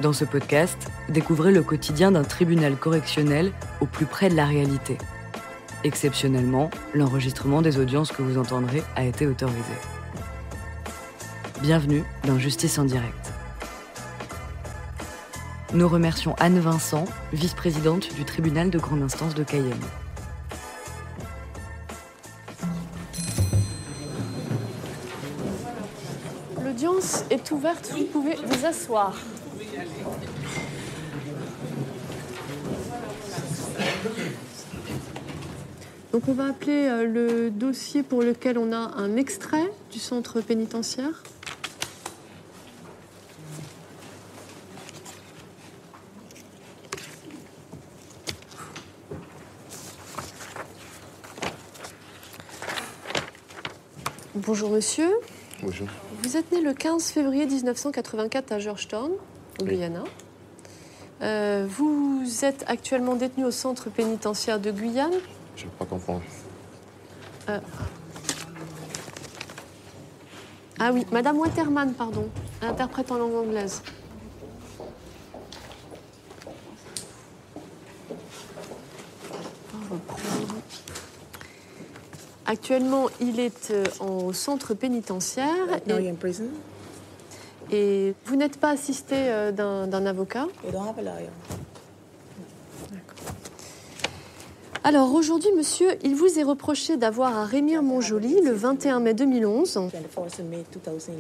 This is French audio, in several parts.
Dans ce podcast, découvrez le quotidien d'un tribunal correctionnel au plus près de la réalité. Exceptionnellement, l'enregistrement des audiences que vous entendrez a été autorisé. Bienvenue dans Justice en direct. Nous remercions Anne Vincent, vice-présidente du tribunal de grande instance de Cayenne. L'audience est ouverte, vous pouvez vous asseoir. Donc on va appeler le dossier pour lequel on a un extrait du centre pénitentiaire. Bonjour monsieur. Bonjour. Vous êtes né le 15 février 1984 à Georgetown, au Guyana. Vous êtes actuellement détenu au centre pénitentiaire de Guyane. Je ne veux pas comprendre. Ah oui, Madame Waterman, pardon, interprète en langue anglaise. On va reprendre. Actuellement, il est au centre pénitentiaire. Now you're in prison? Et vous n'êtes pas assisté d'un avocat? You don't have a lawyer. Alors aujourd'hui, monsieur, il vous est reproché d'avoir à Rémire-Montjoly, le 21 mai 2011, 24th May 2011.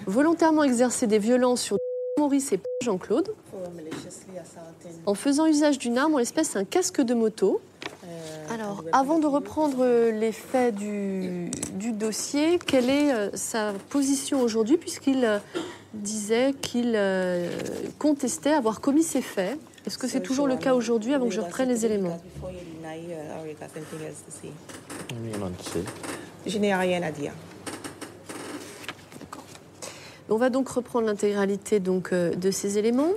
volontairement exercé des violences sur Maurice et Jean-Claude, For maliciously assaulting. en faisant usage d'une arme, en l'espèce un casque de moto. Alors, avant de reprendre les faits du dossier, quelle est sa position aujourd'hui, puisqu'il disait qu'il contestait avoir commis ces faits? Est-ce que c'est toujours le cas aujourd'hui, avant que je reprenne les éléments? Je n'ai rien à dire. On va donc reprendre l'intégralité de ces éléments.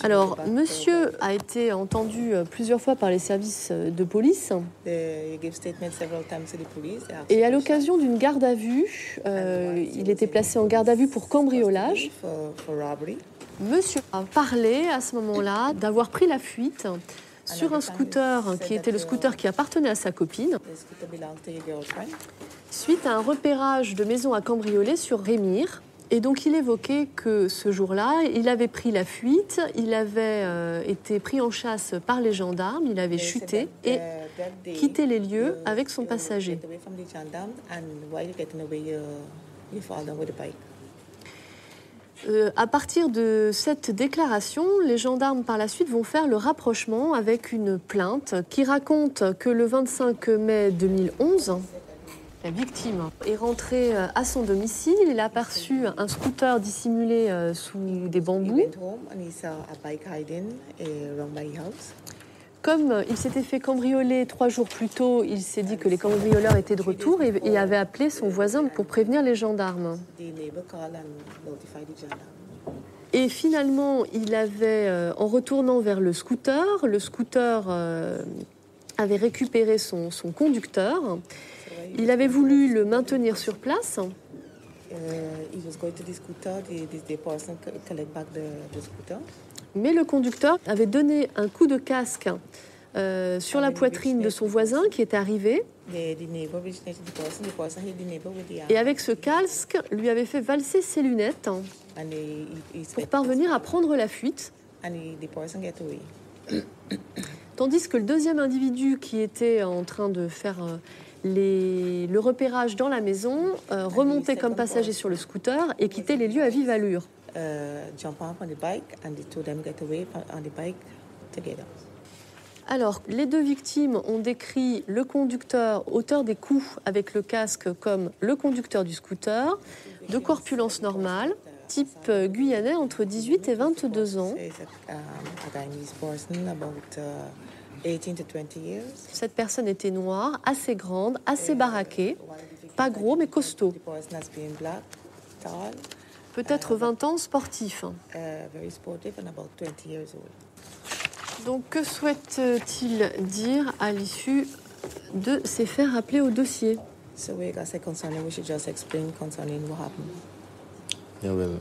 Alors, monsieur a été entendu plusieurs fois par les services de police. Et à l'occasion d'une garde à vue, il était placé en garde à vue pour cambriolage. Monsieur a parlé à ce moment-là d'avoir pris la fuite sur un scooter qui était le scooter qui appartenait à sa copine, suite à un repérage de maison à cambrioler sur Rémire. Et donc il évoquait que ce jour-là, il avait pris la fuite, il avait été pris en chasse par les gendarmes, il avait chuté et quitté les lieux avec son passager. À partir de cette déclaration, les gendarmes par la suite vont faire le rapprochement avec une plainte qui raconte que le 25 mai 2011, la victime est rentrée à son domicile, il a aperçu un scooter dissimulé sous des bambous. Comme il s'était fait cambrioler 3 jours plus tôt, il s'est dit que les cambrioleurs étaient de retour et avait appelé son voisin pour prévenir les gendarmes. Et finalement, il avait, en retournant vers le scooter avait récupéré son conducteur. Il avait voulu le maintenir sur place. Mais le conducteur avait donné un coup de casque sur la poitrine de son voisin qui était arrivé. Et avec ce casque, lui avait fait valser ses lunettes pour parvenir à prendre la fuite. Tandis que le deuxième individu qui était en train de faire le repérage dans la maison remontait comme passager sur le scooter et quittait les lieux à vive allure. Alors, les deux victimes ont décrit le conducteur, auteur des coups avec le casque, comme le conducteur du scooter, de corpulence normale, type guyanais entre 18 et 22 ans. Cette personne était noire, assez grande, assez baraquée, pas gros mais costaud. Peut-être 20 ans, sportif. Donc que souhaite-t-il dire à l'issue de ces faits rappelés au dossier? Yeah, well,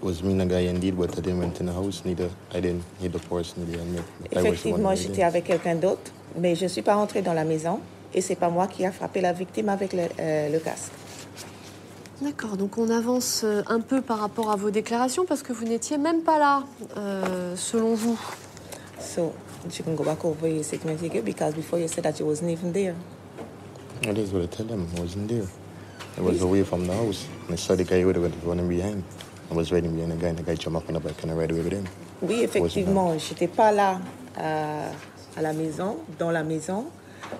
Was me and a guy indeed, but I didn't went in the house. Neither I didn't hit the person in the helmet. I was the one Effectivement, who j'étais did. avec quelqu'un d'autre, mais je ne suis pas rentrée dans la maison et c'est pas moi qui a frappé la victime avec le casque. D'accord, donc on avance un peu par rapport à vos déclarations parce que vous n'étiez même pas là, selon vous. So you can go back over your statement again because before you said that you wasn't even there. That is what I tell them. I wasn't there. I was away from the house. And I saw the guy who was running behind. I was riding behind the guy, and the guy jumped up on the bike and I ride away with him. Oui, effectivement, j'étais pas là à la maison, dans la maison,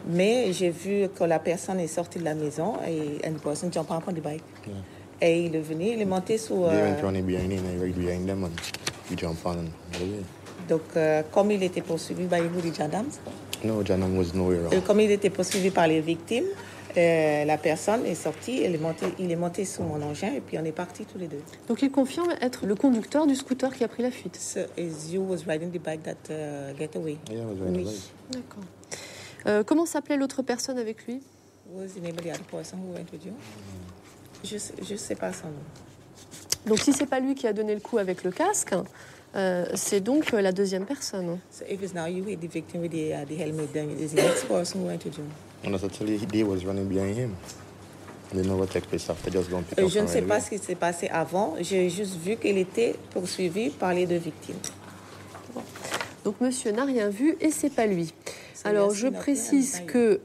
mais j'ai vu que la personne est sortie de la maison et une personne jumped up on the bike. Yeah. Et il est venu, il est monté sur... They went running behind him, and I ride behind them, and we jump on and got away. donc, comme il était poursuivi par les gendarmes, No, Janam was nowhere around. comme il était poursuivi par les victimes, la personne est sortie, il est monté sur mon engin et puis on est partis tous les deux. Donc il confirme être le conducteur du scooter qui a pris la fuite. So is you was riding the bike that get away? Yeah, I was riding Oui. the bike. D'accord. Comment s'appelait l'autre personne avec lui? Was the name of the other person who went with you? Je sais pas son nom. Donc si c'est pas lui qui a donné le coup avec le casque, c'est donc la deuxième personne. So if it's now you hit the victim with the helmet, then it is the next person who went with you. And as I tell you, they was running behind him. They know what takes place after, just go and pick up Je ne and sais ride pas away. ce qui s'est passé avant. J'ai juste vu qu'il était poursuivi par les deux victimes. Donc monsieur n'a rien vu et c'est pas lui. C'est Alors merci, je notre précise bien, que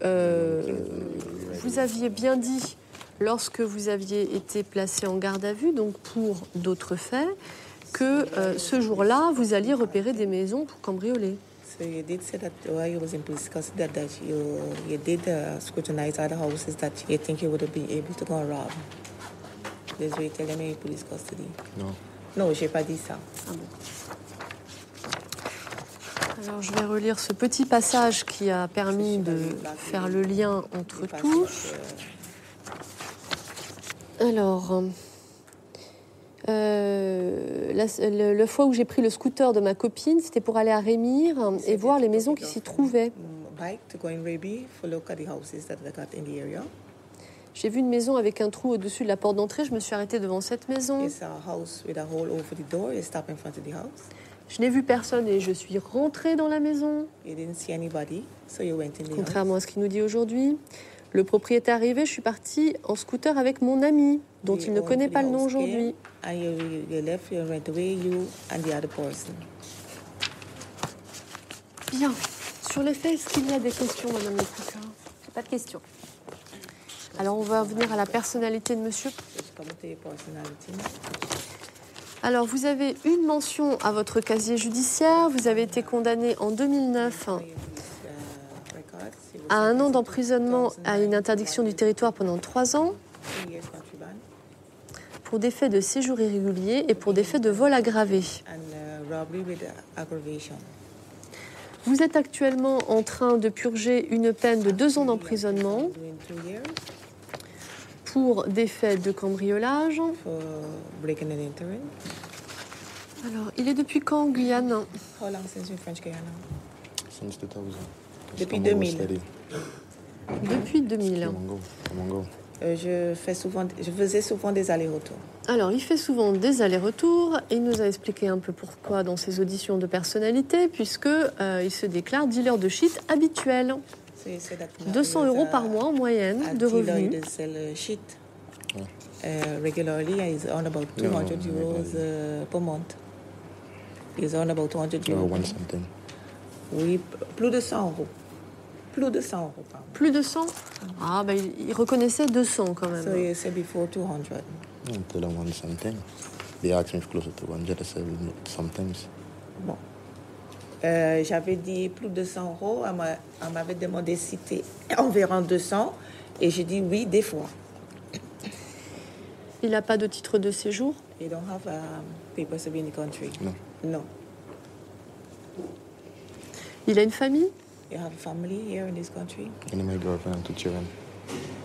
vous aviez bien dit, lorsque vous aviez été placé en garde à vue, donc pour d'autres faits, que ce jour-là, vous alliez repérer des maisons pour cambrioler. So you did say that while you was in police custody that you did scrutinize other houses that you think you would have been able to go and rob. That's what you tell them in police custody. No. Non, j'ai pas dit ça. Alors je vais relire ce petit passage qui a permis de faire le lien entre tous. Alors, la fois où j'ai pris le scooter de ma copine, c'était pour aller à Rémire et voir les maisons qui s'y trouvaient. Bike to go in Raby for look at the houses that they got in the area. J'ai vu une maison avec un trou au-dessus de la porte d'entrée. Je me suis arrêtée devant cette maison. It's a house with a hole over the door. You stop in front of the house. Je n'ai vu personne et je suis rentrée dans la maison. You didn't see anybody, so you went in the house. Contrairement à ce qu'il nous dit aujourd'hui. Le propriétaire arrivé, je suis partie en scooter avec mon ami, dont il ne connaît pas le nom aujourd'hui. And you left, you went away, you and the other person. Bien. Sur les faits, est-ce qu'il y a des questions, Madame le procureur? J'ai pas de questions. Alors, on va venir à la personnalité de monsieur. Just come to your personality. Alors, vous avez une mention à votre casier judiciaire. Vous avez été condamné en 2009 à 1 an d'emprisonnement à une interdiction du territoire pendant 3 ans pour des faits de séjour irrégulier et pour des faits de vol aggravé. Vous êtes actuellement en train de purger une peine de 2 ans d'emprisonnement pour des faits de cambriolage. Alors, il est depuis quand en Guyane? How long since you're in French Guiana? Since 2000. Depuis Come on, go 2000. steady. Depuis 2000. Come on, go. Come on, go. Je faisais souvent des allers-retours. Alors, il fait souvent des allers-retours et il nous a expliqué un peu pourquoi dans ses auditions de personnalité, puisque il se déclare dealer de shit habituel. So you said that 200 € par mois en moyenne de revenus. He sell shit regularly, and he's on about 200 euros per month. He's on about 200 euros. One something. Oui, plus de 100 euros. Plus de 100 euros par mois. Plus de 100? Ah, ben il reconnaissait 200 quand So même. you said before 200. I tell them one something. They ask me if closer to 100. I say sometimes. Bon. J'avais dit plus de 100 euros. Elle m'avait demandé si c'était environ 200. Et j'ai dit oui, des fois. Il n'a pas de titre de séjour? You don't have papers to be in the country? No. No. Il a une famille? You have a family here in this country? And my girlfriend and 2 children.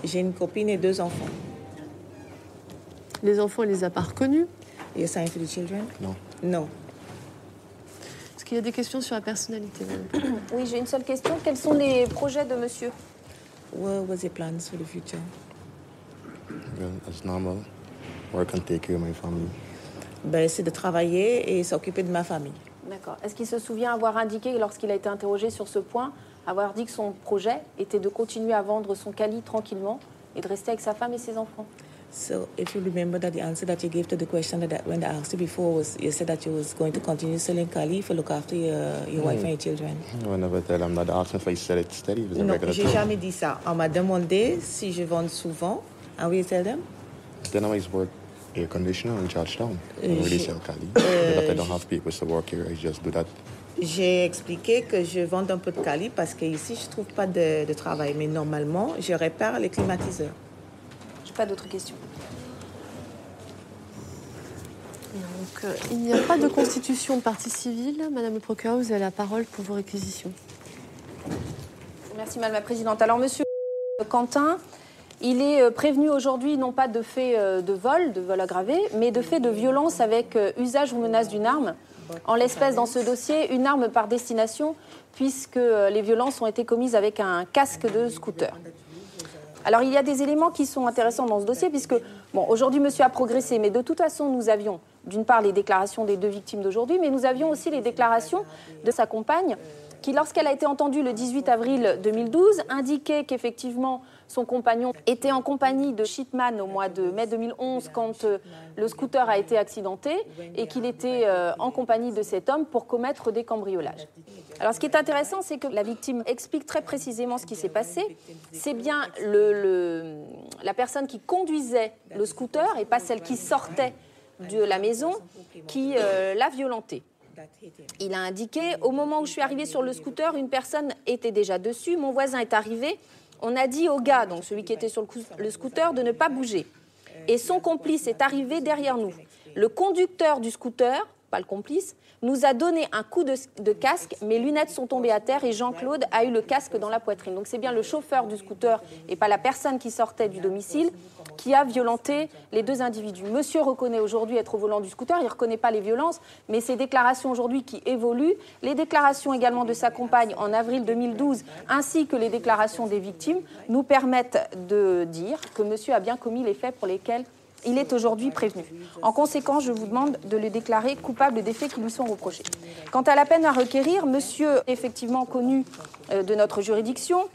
J'ai une copine et 2 enfants. Les enfants, il les a pas reconnus? You signed for the children? No. No. Est-ce qu'il y a des questions sur la personnalité, madame? Oui, j'ai une seule question. Quels sont les projets de monsieur? What was your plans for the future? Well, as normal. Work and take care of my family. Ben, c'est de travailler et s'occuper de ma famille. D'accord. Est-ce qu'il se souvient avoir indiqué, lorsqu'il a été interrogé sur ce point, avoir dit que son projet était de continuer à vendre son Cali tranquillement et de rester avec sa femme et ses enfants? So if you remember that the answer that you gave to the question that when I asked you before was, you said that you was going to continue selling Cali for look after your wife and your children. I never tell him that. I asked him if I sell it steady. It was a Non, regular j'ai thing. jamais dit ça. On m'a demandé si je vends souvent. And we tell them? Then I always work air conditioner in Georgetown. I don't really sell Cali. But I don't have people to work here. I just do that. J'ai expliqué que je vends un peu de Cali parce qu'ici, je ne trouve pas de travail. Mais normalement, je répare les climatiseurs. Je n'ai pas d'autres questions. Donc, il n'y a pas de constitution de partie civile. Madame le procureur, vous avez la parole pour vos réquisitions. Merci Madame la Présidente. Alors Monsieur Quentin, il est prévenu aujourd'hui non pas de fait de vol aggravé, mais de fait de violence avec usage ou menace d'une arme. En l'espèce, dans ce dossier, une arme par destination, puisque les violences ont été commises avec un casque de scooter. Alors, il y a des éléments qui sont intéressants dans ce dossier, puisque, bon, aujourd'hui, monsieur a progressé, mais de toute façon, nous avions, d'une part, les déclarations des deux victimes d'aujourd'hui, mais nous avions aussi les déclarations de sa compagne, qui, lorsqu'elle a été entendue le 18 avril 2012, indiquait qu'effectivement, son compagnon était en compagnie de Shitman au mois de mai 2011 quand le scooter a été accidenté et qu'il était en compagnie de cet homme pour commettre des cambriolages. Alors ce qui est intéressant, c'est que la victime explique très précisément ce qui s'est passé. C'est bien la personne qui conduisait le scooter et pas celle qui sortait de la maison qui l'a violenté. Il a indiqué, au moment où je suis arrivée sur le scooter, une personne était déjà dessus, mon voisin est arrivé. On a dit au gars, donc celui qui était sur le scooter, de ne pas bouger. Et son complice est arrivé derrière nous. Le conducteur du scooter, pas le complice, nous a donné un coup de casque. Mes lunettes sont tombées à terre et Jean-Claude a eu le casque dans la poitrine. Donc c'est bien le chauffeur du scooter et pas la personne qui sortait du domicile qui a violenté les deux individus. Monsieur reconnaît aujourd'hui être au volant du scooter, il ne reconnaît pas les violences, mais ces déclarations aujourd'hui qui évoluent, les déclarations également de sa compagne en avril 2012, ainsi que les déclarations des victimes, nous permettent de dire que monsieur a bien commis les faits pour lesquels il est aujourd'hui prévenu. En conséquence, je vous demande de le déclarer coupable des faits qui lui sont reprochés. Quant à la peine à requérir, monsieur est effectivement connu de notre juridiction.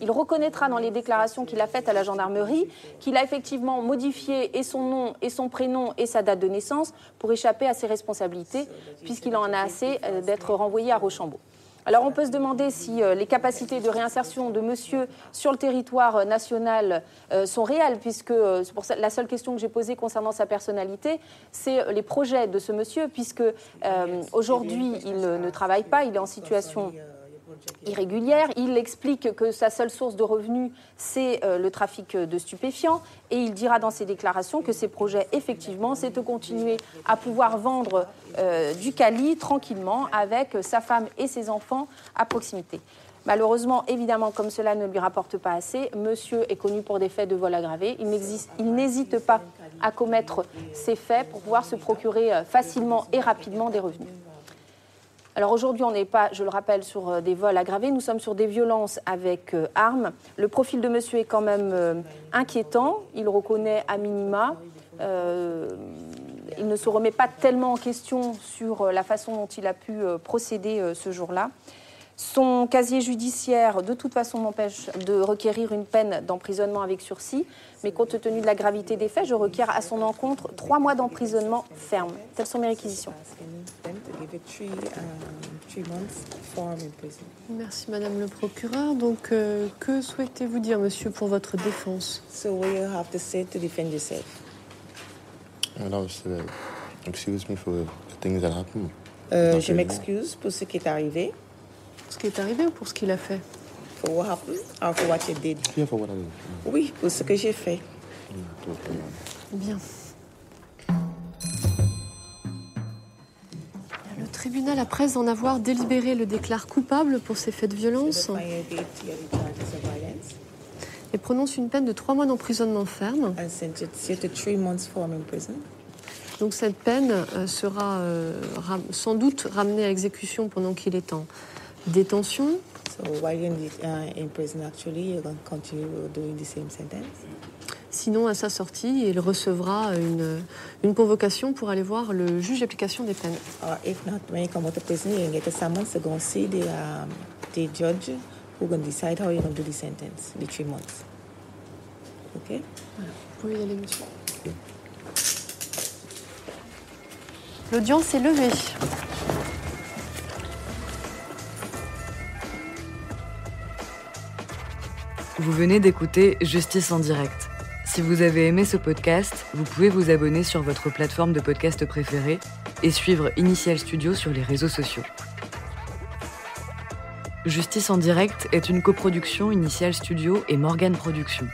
Il reconnaîtra dans les déclarations qu'il a faites à la gendarmerie qu'il a effectivement modifié et son nom et son prénom et sa date de naissance pour échapper à ses responsabilités, puisqu'il en a assez d'être renvoyé à Rochambeau. Alors on peut se demander si les capacités de réinsertion de monsieur sur le territoire national sont réelles, puisque c'est pour ça, la seule question que j'ai posée concernant sa personnalité, c'est les projets de ce monsieur, puisque aujourd'hui il ne travaille pas, il est en situation irrégulière. Il explique que sa seule source de revenus, c'est le trafic de stupéfiants. Et il dira dans ses déclarations que ses projets, effectivement, c'est de continuer à pouvoir vendre du Cali tranquillement avec sa femme et ses enfants à proximité. Malheureusement, évidemment, comme cela ne lui rapporte pas assez, monsieur est connu pour des faits de vol aggravé. Il n'hésite pas à commettre ces faits pour pouvoir se procurer facilement et rapidement des revenus. Alors aujourd'hui, on n'est pas, je le rappelle, sur des vols aggravés, nous sommes sur des violences avec armes. Le profil de monsieur est quand même inquiétant, il reconnaît à minima, il ne se remet pas tellement en question sur la façon dont il a pu procéder ce jour-là. Son casier judiciaire, de toute façon, m'empêche de requérir une peine d'emprisonnement avec sursis, mais compte tenu de la gravité des faits, je requiers à son encontre 3 mois d'emprisonnement ferme. Telles sont mes réquisitions. Merci Madame le procureur. Donc, que souhaitez-vous dire, monsieur, pour votre défense? So what you have to say to defend yourself? Well, obviously, excuse me for the things that happened. Je m'excuse pour ce qui est arrivé. Ce qui est arrivé ou pour ce qu'il a fait? For what happened or for what you did? Yeah, for what I did. Oui, pour ce que j'ai fait. Bien. Le tribunal, après en avoir délibéré, le déclare coupable pour ces faits de violence et prononce une peine de 3 mois d'emprisonnement ferme. Donc cette peine sera sans doute ramenée à exécution pendant qu'il est en détention. Sinon, à sa sortie, il recevra une convocation pour aller voir le juge d'application des peines. Or if not, when you come out of prison, you can get a summons to go and see the judge who going to decide how you're going to do the sentence, the 3 months. Okay? Voilà. Vous pouvez y aller, monsieur. L'audience est levée. Vous venez d'écouter Justice en direct. Si vous avez aimé ce podcast, vous pouvez vous abonner sur votre plateforme de podcast préférée et suivre Initial Studio sur les réseaux sociaux. Justice en direct est une coproduction Initial Studio et Morgane Productions.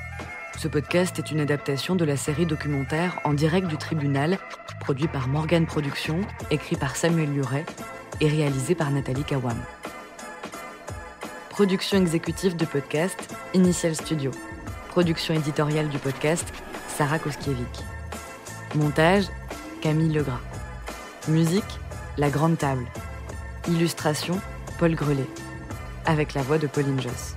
Ce podcast est une adaptation de la série documentaire En direct du tribunal, produit par Morgane Productions, écrit par Samuel Luret et réalisé par Nathalie Kawam. Production exécutive du podcast, Initial Studio. Production éditoriale du podcast, Sarah Koskiewicz. Montage, Camille Legras. Musique, La Grande Table. Illustration, Paul Grelet. Avec la voix de Pauline Josse.